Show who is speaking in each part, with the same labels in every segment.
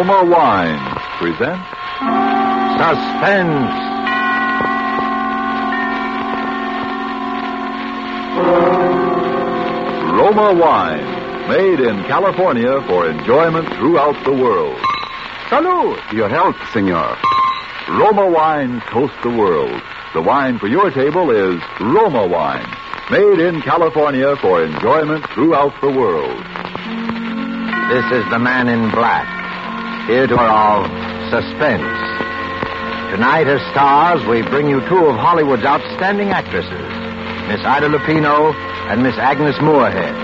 Speaker 1: Roma Wines present
Speaker 2: Suspense.
Speaker 1: Roma Wines, made in California for enjoyment throughout the world.
Speaker 2: Salud.
Speaker 1: Your health, senor. Roma Wines toast the world. The wine for your table is Roma Wine, made in California for enjoyment throughout the world.
Speaker 2: This is the Man in Black, here to all Suspense. Tonight, as stars, we bring you two of Hollywood's outstanding actresses, Miss Ida Lupino and Miss Agnes Moorehead.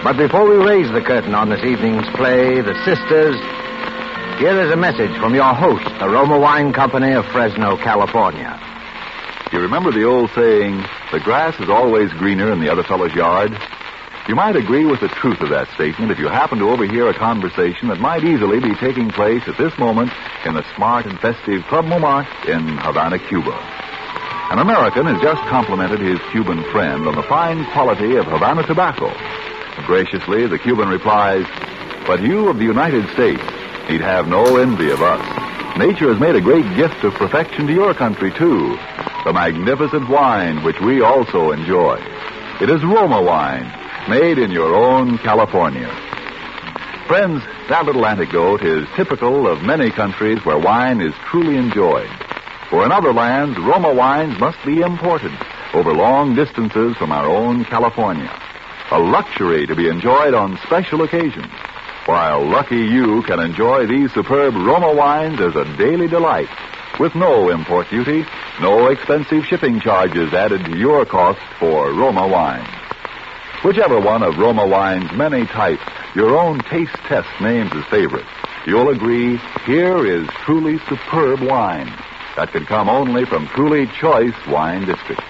Speaker 2: But before we raise the curtain on this evening's play, The Sisters, here is a message from your host, the Roma Wine Company of Fresno, California.
Speaker 1: You remember the old saying, the grass is always greener in the other fellow's yard? You might agree with the truth of that statement if you happen to overhear a conversation that might easily be taking place at this moment in the smart and festive Club Montmartre in Havana, Cuba. An American has just complimented his Cuban friend on the fine quality of Havana tobacco. Graciously, the Cuban replies, "But you of the United States need have no envy of us. Nature has made a great gift of perfection to your country, too. The magnificent wine which we also enjoy. It is Roma wine, made in your own California." Friends, that little anecdote is typical of many countries where wine is truly enjoyed. For in other lands, Roma wines must be imported over long distances from our own California. A luxury to be enjoyed on special occasions, while lucky you can enjoy these superb Roma wines as a daily delight, with no import duty, no expensive shipping charges added to your cost for Roma wine. Whichever one of Roma wine's many types your own taste test names as favorite, you'll agree here is truly superb wine that can come only from truly choice wine districts.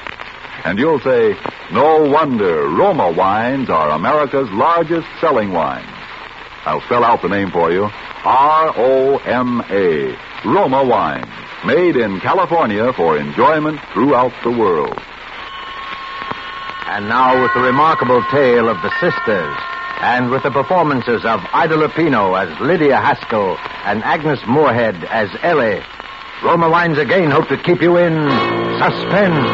Speaker 1: And you'll say, no wonder Roma wines are America's largest selling wines. I'll spell out the name for you. R-O-M-A, Roma wines, made in California for enjoyment throughout the world.
Speaker 2: And now with the remarkable tale of The Sisters, and with the performances of Ida Lupino as Lydia Haskell and Agnes Moorehead as Ellie, Roma Wines again hope to keep you in suspense.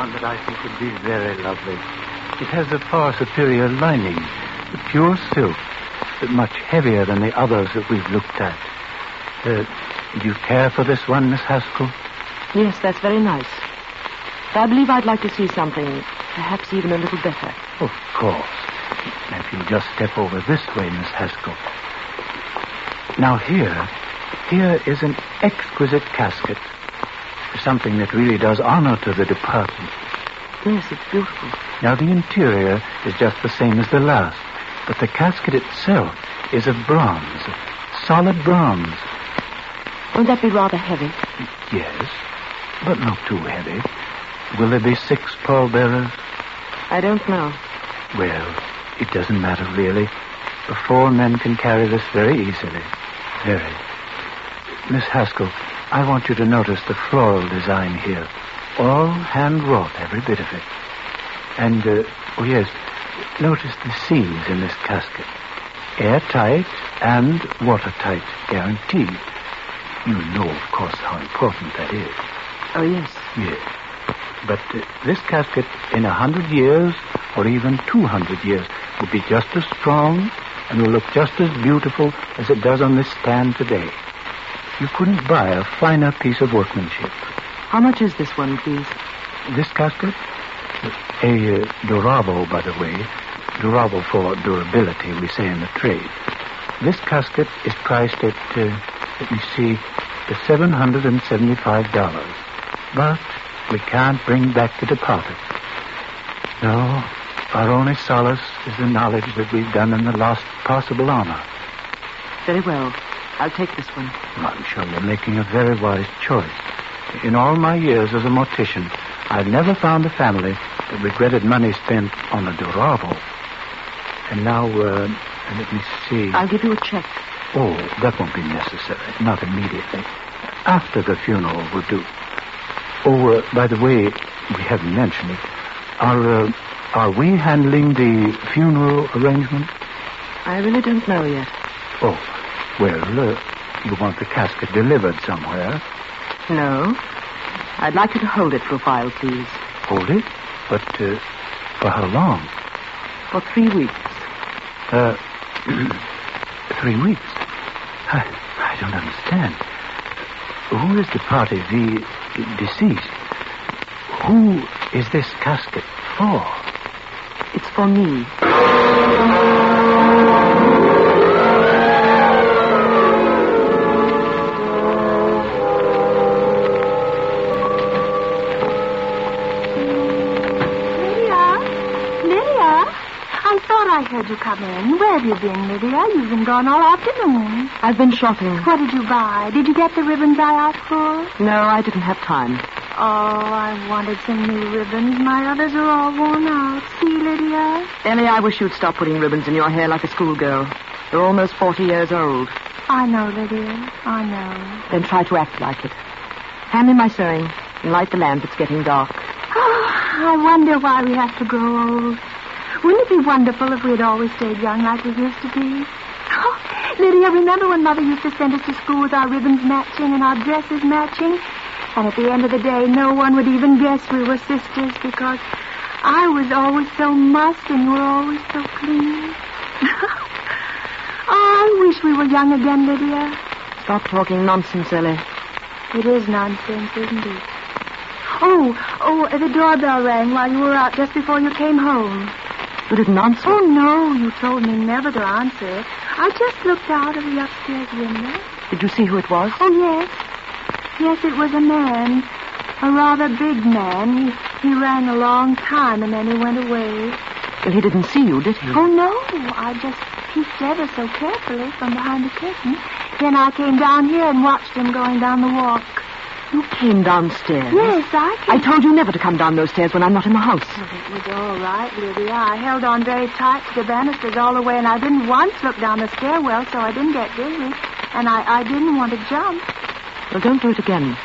Speaker 3: That I think would be very lovely. It has a far superior lining, the pure silk, but much heavier than the others that we've looked at. Do you care for this one, Miss Haskell?
Speaker 4: Yes, that's very nice. But I believe I'd like to see something, perhaps even a little better.
Speaker 3: Of course. Now, if you'll just step over this way, Miss Haskell. Now here is an exquisite casket. Something that really does honor to the departed.
Speaker 4: Yes, it's beautiful.
Speaker 3: Now, the interior is just the same as the last, but the casket itself is of bronze, solid bronze.
Speaker 4: Won't that be rather heavy?
Speaker 3: Yes, but not too heavy. Will there be 6 pallbearers?
Speaker 4: I don't know.
Speaker 3: Well, it doesn't matter, really. The 4 men can carry this very easily. Very. Miss Haskell, I want you to notice the floral design here. All hand-wrought, every bit of it. And, yes, notice the seals in this casket. Airtight and watertight, guaranteed. You know, of course, how important that is.
Speaker 4: Oh, yes.
Speaker 3: Yes. But this casket, in 100 years, or even 200 years, will be just as strong and will look just as beautiful as it does on this stand today. You couldn't buy a finer piece of workmanship.
Speaker 4: How much is this one, please?
Speaker 3: This casket? A durable, by the way. Durable for durability, we say in the trade. This casket is priced at, let me see, $775. But we can't bring back the departed. No, our only solace is the knowledge that we've done them the last possible honor.
Speaker 4: Very well. I'll take this one.
Speaker 3: I'm sure you're making a very wise choice. In all my years as a mortician, I've never found a family that regretted money spent on a durable. And now, let me see.
Speaker 4: I'll give you a check.
Speaker 3: Oh, that won't be necessary. Not immediately. After the funeral will do. Oh, by the way, we haven't mentioned it. Are we handling the funeral arrangement?
Speaker 4: I really don't know yet.
Speaker 3: Oh, well, you want the casket delivered somewhere.
Speaker 4: No. I'd like you to hold it for a while, please.
Speaker 3: Hold it? But, for how long?
Speaker 4: For 3 weeks.
Speaker 3: 3 weeks? I don't understand. Who is the party, the deceased? Who is this casket for?
Speaker 4: It's for me.
Speaker 5: I heard you come in. Where have you been, Lydia? You've been gone all afternoon.
Speaker 4: I've been shopping.
Speaker 5: What did you buy? Did you get the ribbons I asked for?
Speaker 4: No, I didn't have time.
Speaker 5: Oh, I wanted some new ribbons. My others are all worn out. See, Lydia?
Speaker 4: Ellie, I wish you'd stop putting ribbons in your hair like a schoolgirl. You're almost 40 years old.
Speaker 5: I know, Lydia. I know.
Speaker 4: Then try to act like it. Hand me my sewing and light the lamp. It's getting dark.
Speaker 5: Oh, I wonder why we have to grow old. Wouldn't it be wonderful if we had always stayed young like we used to be? Oh, Lydia, remember when Mother used to send us to school with our ribbons matching and our dresses matching? And at the end of the day, no one would even guess we were sisters because I was always so mussed and you were always so clean. Oh, I wish we were young again, Lydia.
Speaker 4: Stop talking nonsense, Ellie.
Speaker 5: It is nonsense, isn't it? Oh, the doorbell rang while you were out just before you came home.
Speaker 4: You didn't answer?
Speaker 5: Oh, no, you told me never to answer it. I just looked out of the upstairs window.
Speaker 4: Did you see who it was?
Speaker 5: Oh, yes. Yes, it was a man. A rather big man. He rang a long time and then he went away.
Speaker 4: Well, he didn't see you, did he?
Speaker 5: Oh, no. I just peeked ever so carefully from behind the curtain. Then I came down here and watched him going down the walk.
Speaker 4: You came downstairs?
Speaker 5: Yes,
Speaker 4: I told you never to come down those stairs when I'm not in the house.
Speaker 5: Well, it was all right, Lydia. I held on very tight to the banisters all the way, and I didn't once look down the stairwell, so I didn't get dizzy. And I didn't want to jump.
Speaker 4: Well, don't do it again.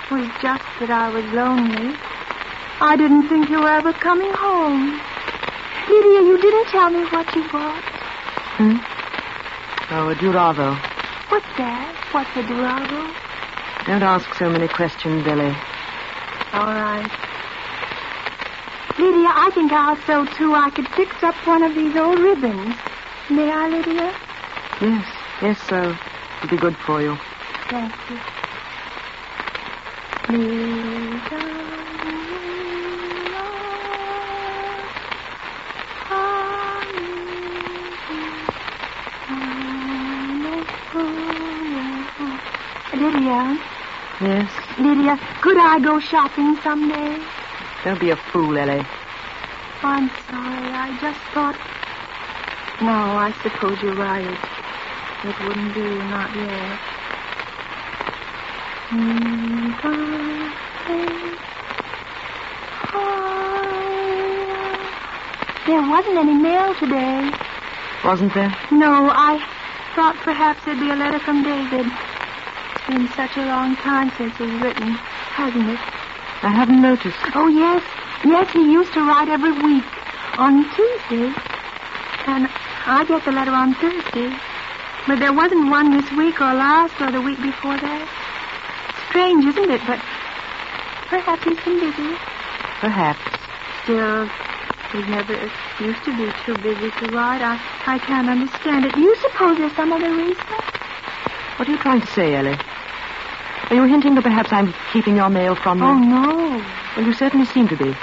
Speaker 5: It was just that I was lonely. I didn't think you were ever coming home. Lydia, you didn't tell me what you bought.
Speaker 4: Oh, a Duravo.
Speaker 5: What's that? What's a Duravo?
Speaker 4: Don't ask so many questions, Ellie.
Speaker 5: All right. Lydia, I think I'll sew, too. I could fix up one of these old ribbons. May I, Lydia?
Speaker 4: Yes, so it'll be good for you.
Speaker 5: Thank you. Lydia?
Speaker 4: Yes?
Speaker 5: Lydia, could I go shopping someday?
Speaker 4: Don't be a fool, Ellie.
Speaker 5: Oh, I'm sorry. I just thought... No, I suppose you're right. It wouldn't do, not yet. There wasn't any mail today.
Speaker 4: Wasn't there?
Speaker 5: No, I thought perhaps there'd be a letter from David. It's been such a long time since he's written, hasn't it?
Speaker 4: I haven't noticed.
Speaker 5: Oh, yes. Yes, he used to write every week on Tuesday. And I get the letter on Thursday. But there wasn't one this week or last or the week before that. Strange, isn't it? But perhaps he's been busy.
Speaker 4: Perhaps.
Speaker 5: Still, he never used to be too busy to write. I can't understand it. Do you suppose there's some other reason?
Speaker 4: What are you trying to say, Ellie? Are you hinting that perhaps I'm keeping your mail from you?
Speaker 5: Oh, no.
Speaker 4: Well, you certainly seem to be.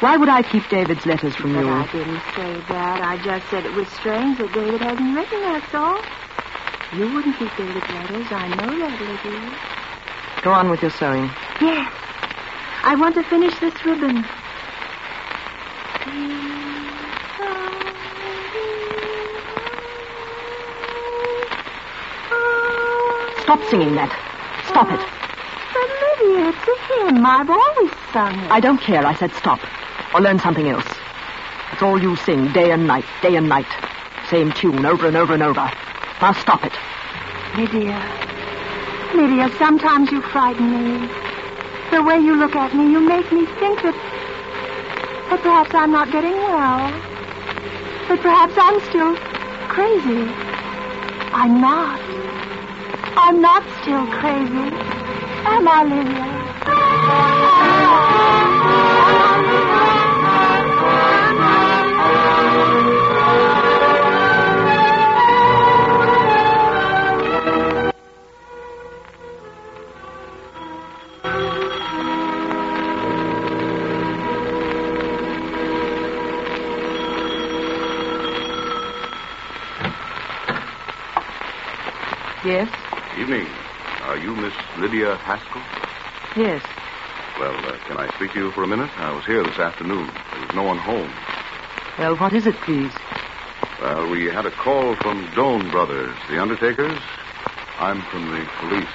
Speaker 4: Why would I keep David's letters from
Speaker 5: But
Speaker 4: you?
Speaker 5: I didn't say that. I just said it was strange that David hasn't written, that's all. You wouldn't keep David's letters. I know that, Lydia.
Speaker 4: Go on with your sewing.
Speaker 5: Yes. I want to finish this ribbon.
Speaker 4: Stop singing that. Stop it.
Speaker 5: But Lydia... it's a hymn. I've always sung it.
Speaker 4: I don't care. I said stop. Or learn something else. It's all you sing, day and night, day and night. Same tune, over and over and over. Now stop it.
Speaker 5: Lydia, sometimes you frighten me. The way you look at me, you make me think that perhaps I'm not getting well. That perhaps I'm still crazy. I'm not. I'm not still crazy. Am I, Lydia?
Speaker 4: Yes?
Speaker 6: Evening. Are you Miss Lydia Haskell?
Speaker 4: Yes.
Speaker 6: Well, can I speak to you for a minute? I was here this afternoon. There was no one home.
Speaker 4: Well, what is it, please?
Speaker 6: Well, we had a call from Doane Brothers, the undertakers. I'm from the police.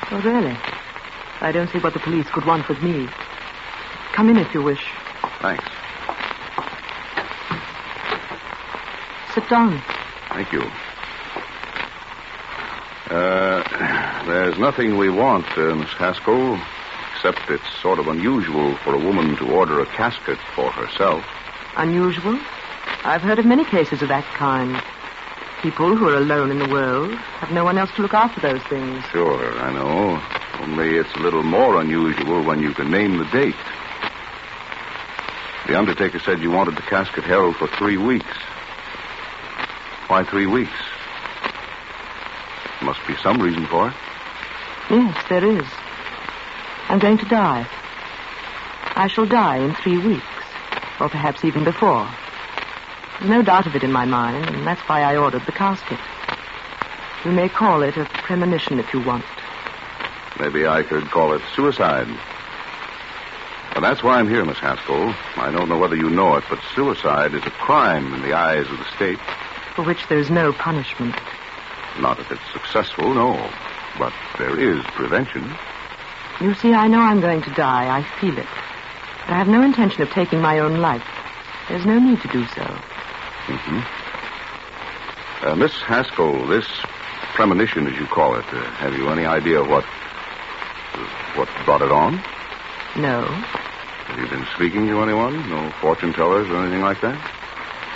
Speaker 4: Oh, really? I don't see what the police could want with me. Come in if you wish.
Speaker 6: Thanks.
Speaker 4: Sit down.
Speaker 6: Thank you. There's nothing we want, Miss Haskell, except it's sort of unusual for a woman to order a casket for herself.
Speaker 4: Unusual? I've heard of many cases of that kind. People who are alone in the world have no one else to look after those things.
Speaker 6: Sure, I know. Only it's a little more unusual when you can name the date. The undertaker said you wanted the casket held for 3 weeks. Why 3 weeks? Must be some reason for it.
Speaker 4: Yes, there is. I'm going to die. I shall die in 3 weeks, or perhaps even before. There's no doubt of it in my mind, and that's why I ordered the casket. You may call it a premonition if you want.
Speaker 6: Maybe I could call it suicide. But that's why I'm here, Miss Haskell. I don't know whether you know it, but suicide is a crime in the eyes of the state.
Speaker 4: For which there's no punishment.
Speaker 6: Not if it's successful, no. But there is prevention.
Speaker 4: You see, I know I'm going to die. I feel it. But I have no intention of taking my own life. There's no need to do so.
Speaker 6: Mm-hmm. Miss Haskell, this premonition, as you call it, have you any idea what brought it on?
Speaker 4: No.
Speaker 6: Have you been speaking to anyone? No fortune tellers or anything like that?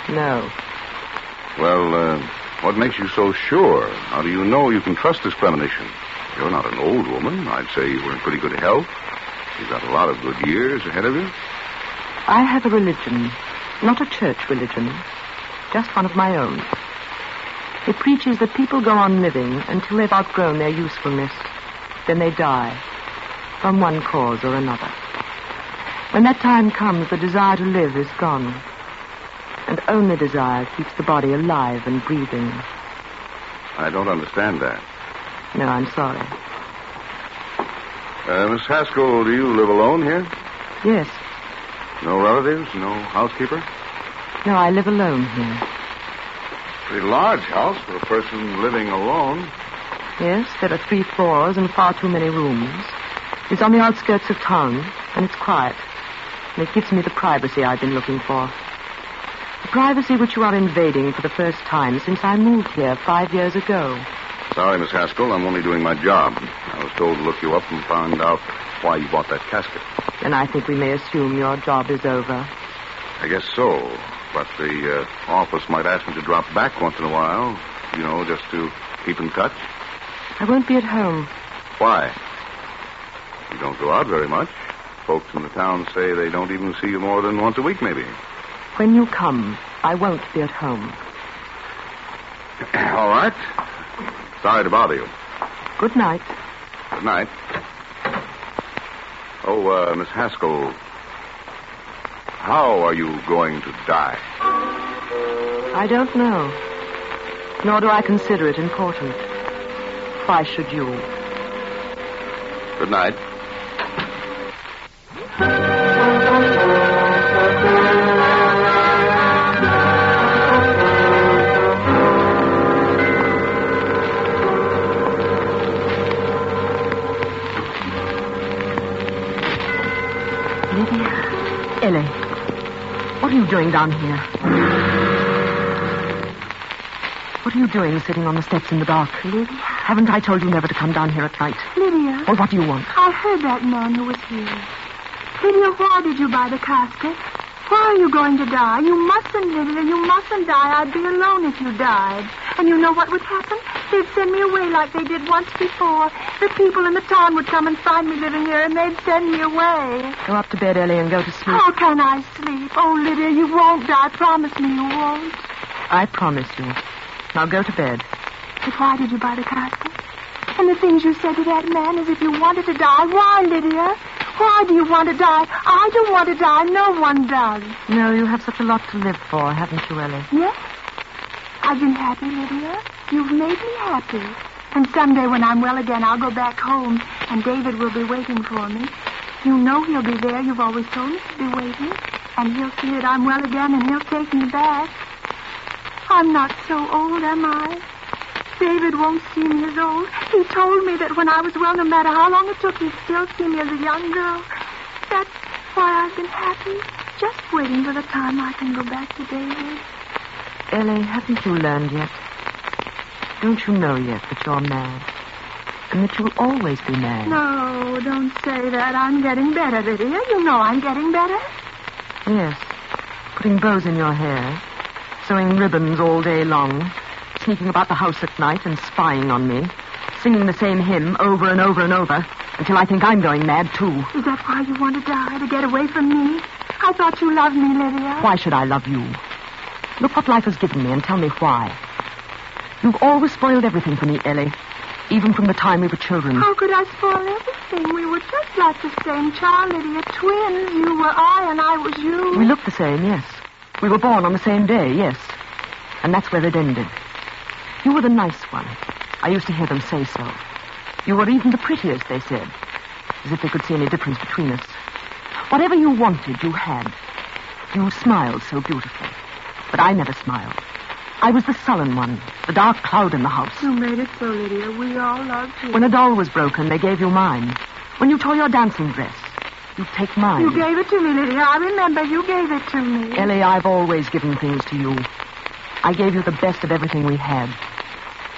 Speaker 4: No.
Speaker 6: Well, what makes you so sure? How do you know you can trust this premonition? You're not an old woman. I'd say you were in pretty good health. You've got a lot of good years ahead of you.
Speaker 4: I have a religion. Not a church religion. Just one of my own. It preaches that people go on living until they've outgrown their usefulness. Then they die. From one cause or another. When that time comes, the desire to live is gone. And only desire keeps the body alive and breathing.
Speaker 6: I don't understand that.
Speaker 4: No, I'm sorry.
Speaker 6: Miss Haskell, do you live alone here?
Speaker 4: Yes.
Speaker 6: No relatives? No housekeeper?
Speaker 4: No, I live alone here.
Speaker 6: Pretty large house for a person living alone.
Speaker 4: Yes, there are 3 floors and far too many rooms. It's on the outskirts of town, and it's quiet. And it gives me the privacy I've been looking for. The privacy which you are invading for the first time since I moved here 5 years ago.
Speaker 6: Sorry, Miss Haskell, I'm only doing my job. I was told to look you up and find out why you bought that casket.
Speaker 4: Then I think we may assume your job is over.
Speaker 6: I guess so. But the office might ask me to drop back once in a while. You know, just to keep in touch.
Speaker 4: I won't be at home.
Speaker 6: Why? You don't go out very much. Folks in the town say they don't even see you more than once a week, maybe.
Speaker 4: When you come, I won't be at home.
Speaker 6: All right. Sorry to bother you.
Speaker 4: Good night.
Speaker 6: Good night. Oh, Miss Haskell, how are you going to die?
Speaker 4: I don't know. Nor do I consider it important. Why should you?
Speaker 6: Good night.
Speaker 4: What are you doing down here? What are you doing sitting on the steps in the dark?
Speaker 5: Lydia.
Speaker 4: Haven't I told you never to come down here at night?
Speaker 5: Lydia.
Speaker 4: Well, what do you want?
Speaker 5: I heard that man who was here. Lydia, why did you buy the casket? Why are you going to die? You mustn't, Lydia. You mustn't die. I'd be alone if you died. And you know what would happen? They'd send me away like they did once before. The people in the town would come and find me living here, and they'd send me away.
Speaker 4: Go up to bed, Ellie, and go to sleep.
Speaker 5: How can I sleep? Oh, Lydia, you won't die. Promise me you won't.
Speaker 4: I promise you. Now go to bed.
Speaker 5: But why did you buy the casket? And the things you said to that man as if you wanted to die. Why, Lydia? Why do you want to die? I don't want to die. No one does.
Speaker 4: No, you have such a lot to live for, haven't you, Ellie?
Speaker 5: Yes? I've been happy, Lydia. You've made me happy. And someday when I'm well again, I'll go back home, and David will be waiting for me. You know he'll be there. You've always told me to be waiting. And he'll see that I'm well again, and he'll take me back. I'm not so old, am I? David won't see me as old. He told me that when I was well, no matter how long it took, he'd still see me as a young girl. That's why I've been happy, just waiting for the time I can go back to David.
Speaker 4: Ellie, haven't you learned yet? Don't you know yet that you're mad? And that you'll always be mad?
Speaker 5: No, don't say that. I'm getting better, Lydia. You know I'm getting better.
Speaker 4: Yes. Putting bows in your hair, sewing ribbons all day long, sneaking about the house at night and spying on me, singing the same hymn over and over and over, until I think I'm going mad, too.
Speaker 5: Is that why you want to die, to get away from me? I thought you loved me, Lydia.
Speaker 4: Why should I love you? Look what life has given me and tell me why. You've always spoiled everything for me, Ellie, even from the time we were children.
Speaker 5: How could I spoil everything? We were just like the same child, Lydia. Twins. You were I and I was you.
Speaker 4: We looked the same, yes. We were born on the same day, yes. And that's where it ended. You were the nice one. I used to hear them say so. You were even the prettiest, they said. As if they could see any difference between us. Whatever you wanted, you had. You smiled so beautifully. But I never smiled. I was the sullen one, the dark cloud in the house.
Speaker 5: You made it so, Lydia. We all loved you.
Speaker 4: When a doll was broken, they gave you mine. When you tore your dancing dress, you'd take mine.
Speaker 5: You gave it to me, Lydia. I remember you gave it to me.
Speaker 4: Ellie, I've always given things to you. I gave you the best of everything we had.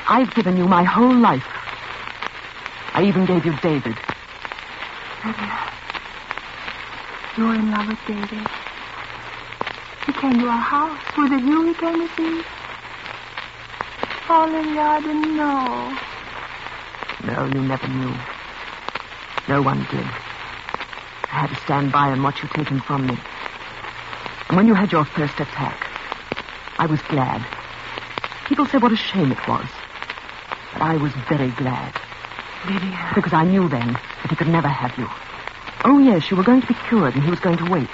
Speaker 4: I've given you my whole life. I even gave you David.
Speaker 5: Lydia, you're in love with David. He came to our house. Was it you he came to see? Oh, Lydia, I didn't know.
Speaker 4: No, you never knew. No one did. I had to stand by and watch you taken from me. And when you had your first attack, I was glad. People said what a shame it was. But I was very glad.
Speaker 5: Lydia.
Speaker 4: Because I knew then that he could never have you. Oh, yes, you were going to be cured and he was going to wait.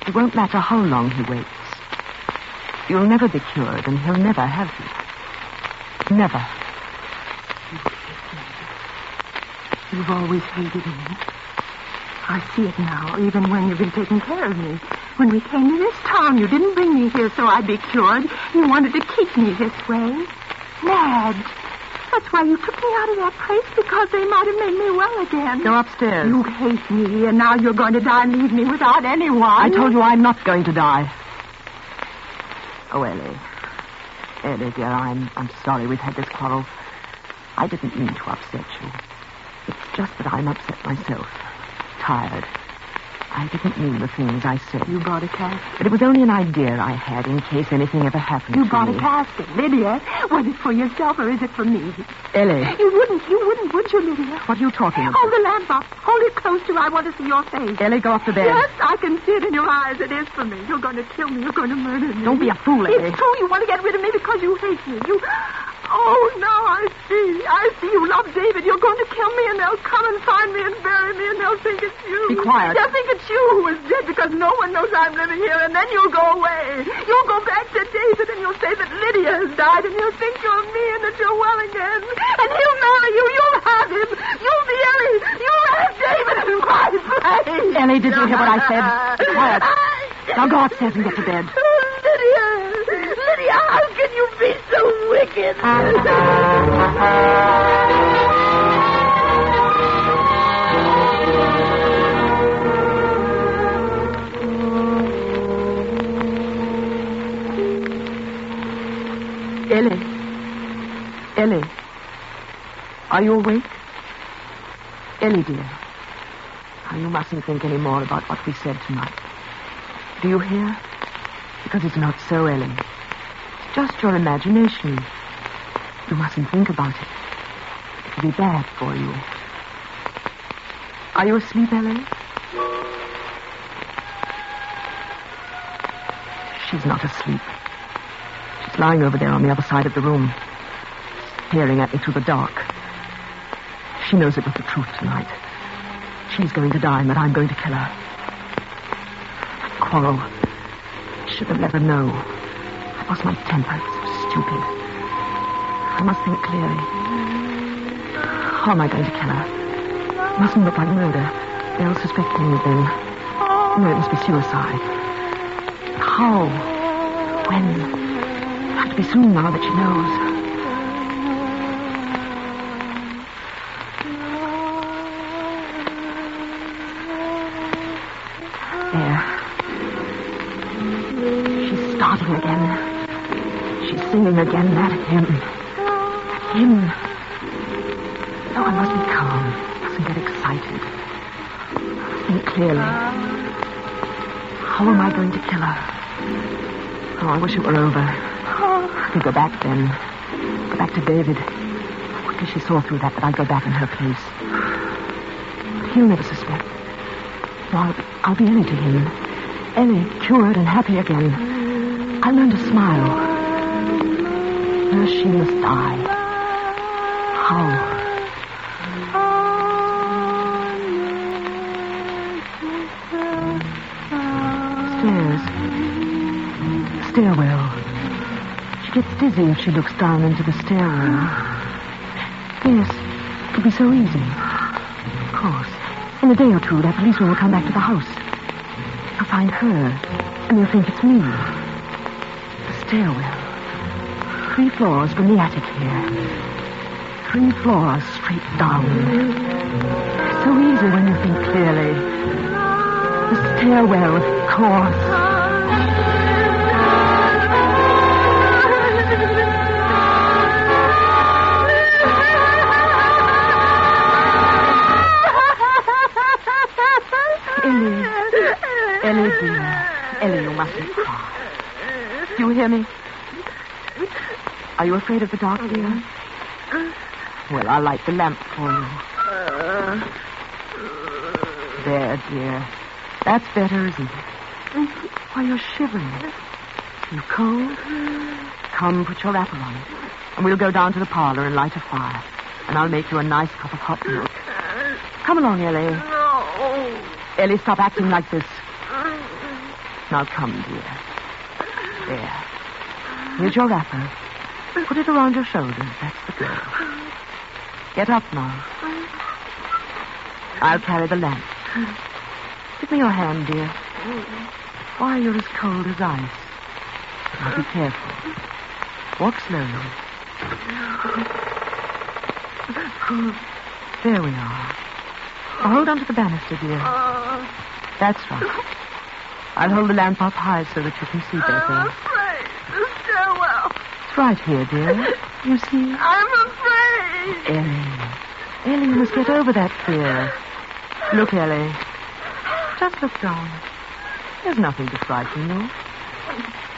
Speaker 4: It won't matter how long he waits. You'll never be cured and he'll never have you. Never.
Speaker 5: You've always hated me. I see it now, even when you've been taking care of me. When we came to this town, you didn't bring me here so I'd be cured. You wanted to keep me this way. Mad. That's why you took me out of that place, because they might have made me well again.
Speaker 4: Go upstairs.
Speaker 5: You hate me, and now you're going to die and leave me without anyone.
Speaker 4: I told you I'm not going to die. Oh, Ellie. Ellie, dear, I'm sorry we've had this quarrel. I didn't mean to upset you. It's just that I'm upset myself. Tired. I didn't mean the things I said.
Speaker 5: You bought a casket.
Speaker 4: But it was only an idea I had in case anything ever happened
Speaker 5: You
Speaker 4: to
Speaker 5: bought
Speaker 4: me.
Speaker 5: a casket. Lydia, was it for yourself or is it for me?
Speaker 4: Ellie.
Speaker 5: You wouldn't, would you, Lydia?
Speaker 4: What are you talking about?
Speaker 5: Hold the lamp up. Hold it close to. I want to see your face.
Speaker 4: Ellie, go up to bed.
Speaker 5: Yes, I can see it in your eyes. It is for me. You're going to kill me. You're going to murder me.
Speaker 4: Don't be a fool, Ellie.
Speaker 5: It's true. You want to get rid of me because you hate me. Oh, now I see. I see you love David. You're going to kill me, and they'll come and find me and bury me, and they'll think it's you.
Speaker 4: Be quiet.
Speaker 5: They'll think it's you who is dead because no one knows I'm living here, and then you'll go away. You'll go back to David, and you'll say that Lydia has died, and he'll think you're me and that you're well again. And he'll marry you. You'll have him. You'll be Ellie. You'll have David in my place.
Speaker 4: Ellie, did you hear what I said? Be quiet. Now go upstairs and get to bed.
Speaker 5: Lydia, how can you be so wicked?
Speaker 4: Ellie. Are you awake? Ellie, dear. Oh, you mustn't think any more about what we said tonight. Do you hear? Because it's not so, Ellie. It's just your imagination. You mustn't think about it. It'll be bad for you. Are you asleep, Ellie? She's not asleep. She's lying over there on the other side of the room, staring at me through the dark. She knows it was the truth tonight. She's going to die and that I'm going to kill her. That quarrel. I should have let her know. I lost my temper. It's so stupid. I must think clearly. How am I going to kill her? It mustn't look like murder. They'll suspect anything. No, it must be suicide. How? When? It'll have to be soon now that she knows. Again. She's singing again, that hymn. That hymn. Oh, I must be calm. Mustn't get excited. Think clearly. How am I going to kill her? Oh, I wish it were over. I could go back then. Go back to David. Quickly she saw through that I'd go back in her place. But he'll never suspect. No, I'll be Ellie to him. Ellie, cured and happy again. I learned to smile. First she must die. How? Stairs. Stairwell. She gets dizzy if she looks down into the stairwell. Yes, it could be so easy. Of course. In a day or two, that policeman will come back to the house. He'll find her, and they'll think it's me. Stairwell. 3 floors from the attic here. 3 floors straight down. So easy when you think clearly. The stairwell, of course. Ellie, dear. Ellie, you mustn't cry. Do you hear me? Are you afraid of the dark, dear? Well, I'll light the lamp for you. There, dear. That's better, isn't it? Why, you're shivering. You cold? Come, put your wrapper on. And we'll go down to the parlor and light a fire. And I'll make you a nice cup of hot milk. Come along, Ellie.
Speaker 5: No.
Speaker 4: Ellie, stop acting like this. Now come, dear. There. Here's your wrapper. Put it around your shoulders. That's the girl. Get up now. I'll carry the lamp. Give me your hand, dear. Why, you're as cold as ice. Now be careful. Walk slowly. There we are. Now hold on to the banister, dear. That's right. I'll hold the lamp up high so that you can see better.
Speaker 5: I'm afraid. The stairwell.
Speaker 4: It's right here, dear. You see?
Speaker 5: I'm afraid.
Speaker 4: Ellie, you must get over that fear. Look, Ellie. Just look down. There's nothing to frighten you.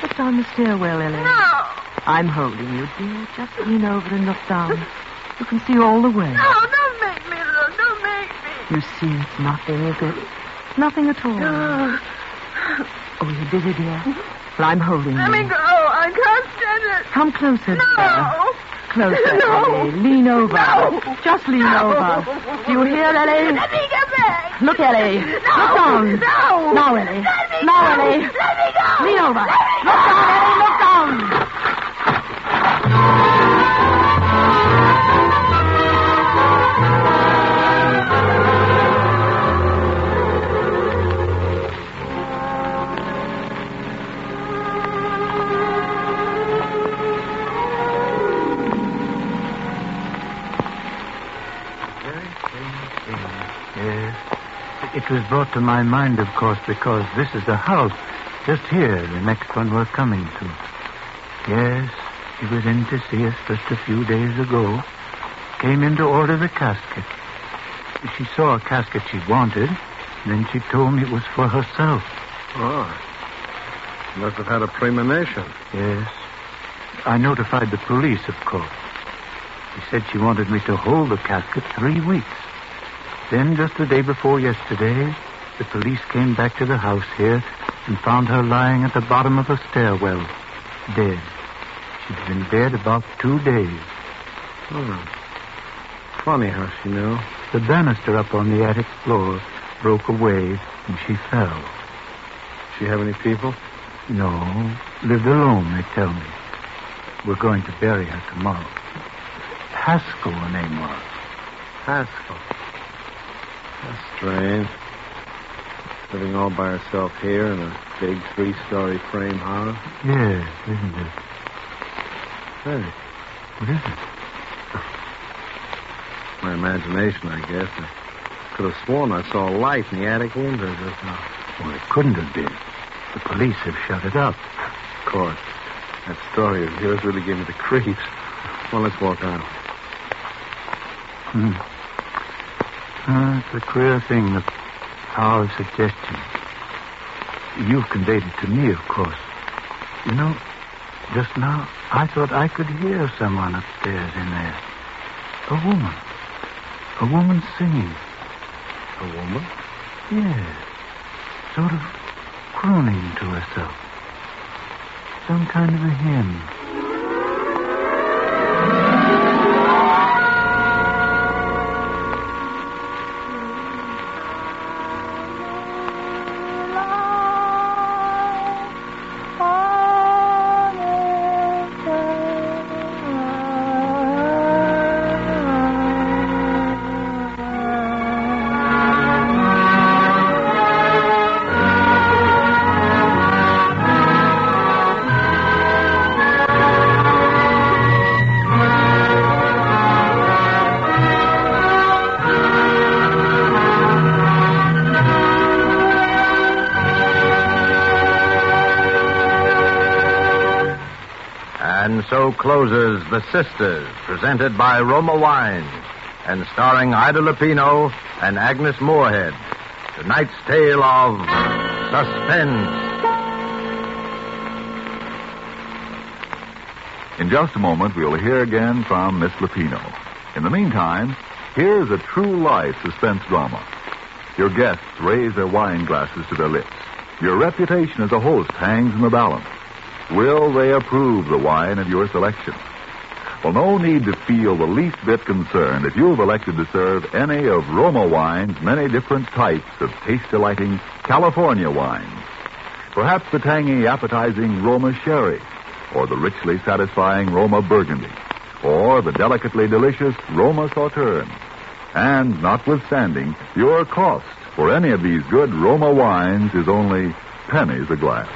Speaker 4: Look down the stairwell, Ellie.
Speaker 5: No.
Speaker 4: I'm holding you, dear. Just lean over and look down. You can see all the way.
Speaker 5: No, don't make me look. Don't make me.
Speaker 4: You see, it's nothing, is it? Nothing at all. Oh, you're dizzy, dear? Well, I'm holding
Speaker 5: Let
Speaker 4: you.
Speaker 5: me go. I can't stand it.
Speaker 4: Come closer, dear.
Speaker 5: No.
Speaker 4: Closer,
Speaker 5: No.
Speaker 4: Ellie. Lean over.
Speaker 5: No.
Speaker 4: Just lean over. Do you hear, Ellie?
Speaker 5: Let me get back.
Speaker 4: Look, Ellie.
Speaker 5: No.
Speaker 4: Look down.
Speaker 5: No.
Speaker 4: Now, Ellie.
Speaker 5: Let me
Speaker 4: Now,
Speaker 5: go.
Speaker 4: Ellie.
Speaker 5: Let me go.
Speaker 4: Lean over.
Speaker 5: Let me
Speaker 4: Look
Speaker 5: go.
Speaker 4: down, Ellie. Look down.
Speaker 3: It was brought to my mind, of course, because this is the house just here, the next one we're coming to. Yes, She was in to see us just a few days ago. Came in to order the casket. She saw a casket she wanted. Then she told me it was for herself.
Speaker 7: Oh. She must have had a premonition.
Speaker 3: Yes. I notified the police, of course. She said she wanted me to hold the casket 3 weeks. Then, just the day before yesterday, the police came back to the house here and found her lying at the bottom of a stairwell, dead. She'd been dead about 2 days.
Speaker 7: Oh. Funny how she knew.
Speaker 3: The banister up on the attic floor broke away and she fell.
Speaker 7: She have any people?
Speaker 3: No. Lived alone, they tell me. We're going to bury her tomorrow. Haskell, her name was.
Speaker 7: Haskell. That's strange. Living all by herself here in a big 3-story frame house.
Speaker 3: Yes, isn't it?
Speaker 7: Hey,
Speaker 3: What is it?
Speaker 7: my imagination, I guess. I could have sworn I saw a light in the attic window just now.
Speaker 3: Well, it couldn't have been. The police have shut it up.
Speaker 7: Of course. That story of yours really gave me the creeps. Well, let's walk out.
Speaker 3: It's a queer thing, the power of suggestion. You've conveyed it to me, of course. You know, just now, I thought I could hear someone upstairs in there. A woman. A woman singing.
Speaker 7: A woman?
Speaker 3: Yes. Sort of crooning to herself. Some kind of a hymn.
Speaker 2: And so closes The Sisters, presented by Roma Wines, and starring Ida Lupino and Agnes Moorehead. Tonight's tale of Suspense.
Speaker 1: In just a moment, we'll hear again from Miss Lupino. In the meantime, here's a true-life suspense drama. Your guests raise their wine glasses to their lips. Your reputation as a host hangs in the balance. Will they approve the wine of your selection? Well, no need to feel the least bit concerned if you've elected to serve any of Roma Wine's many different types of taste-delighting California wines. Perhaps the tangy, appetizing Roma Sherry, or the richly satisfying Roma Burgundy, or the delicately delicious Roma Sauterne. And notwithstanding, your cost for any of these good Roma wines is only pennies a glass.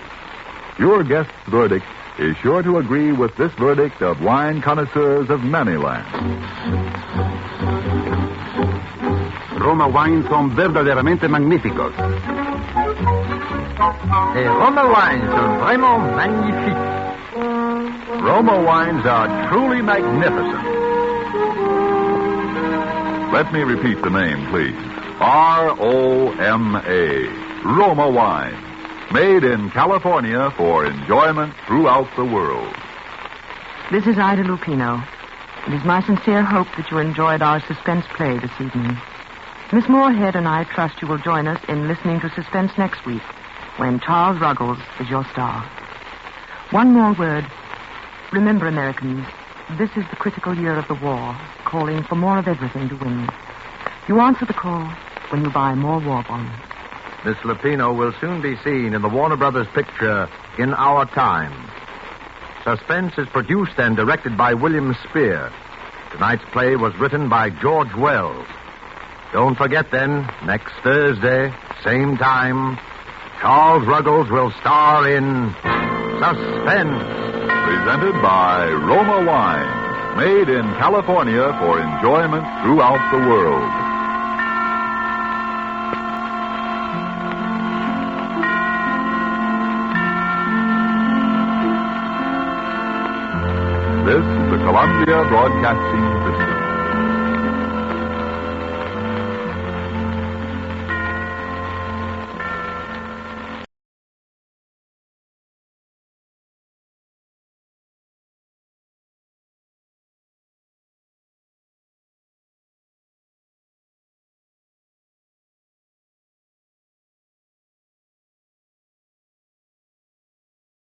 Speaker 1: Your guest's verdict is sure to agree with this verdict of wine connoisseurs of many lands.
Speaker 6: Roma wines son verdaderamente magníficos.
Speaker 2: Les Roma wines sont vraiment magnifiques.
Speaker 1: Roma wines are truly magnificent. Let me repeat the name, please. R-O-M-A. Roma wine. Made in California for enjoyment throughout the world.
Speaker 4: This is Ida Lupino. It is my sincere hope that you enjoyed our suspense play this evening. Miss Moorehead and I trust you will join us in listening to Suspense next week, when Charles Ruggles is your star. One more word. Remember, Americans, this is the critical year of the war, calling for more of everything to win. You answer the call when you buy more war bonds.
Speaker 2: Miss Lupino will soon be seen in the Warner Brothers picture In Our Time. Suspense is produced and directed by William Spear. Tonight's play was written by George Wells. Don't forget then, next Thursday, same time, Charles Ruggles will star in Suspense.
Speaker 1: Presented by Roma Wine. Made in California for enjoyment throughout the world. Columbia Broadcasting System.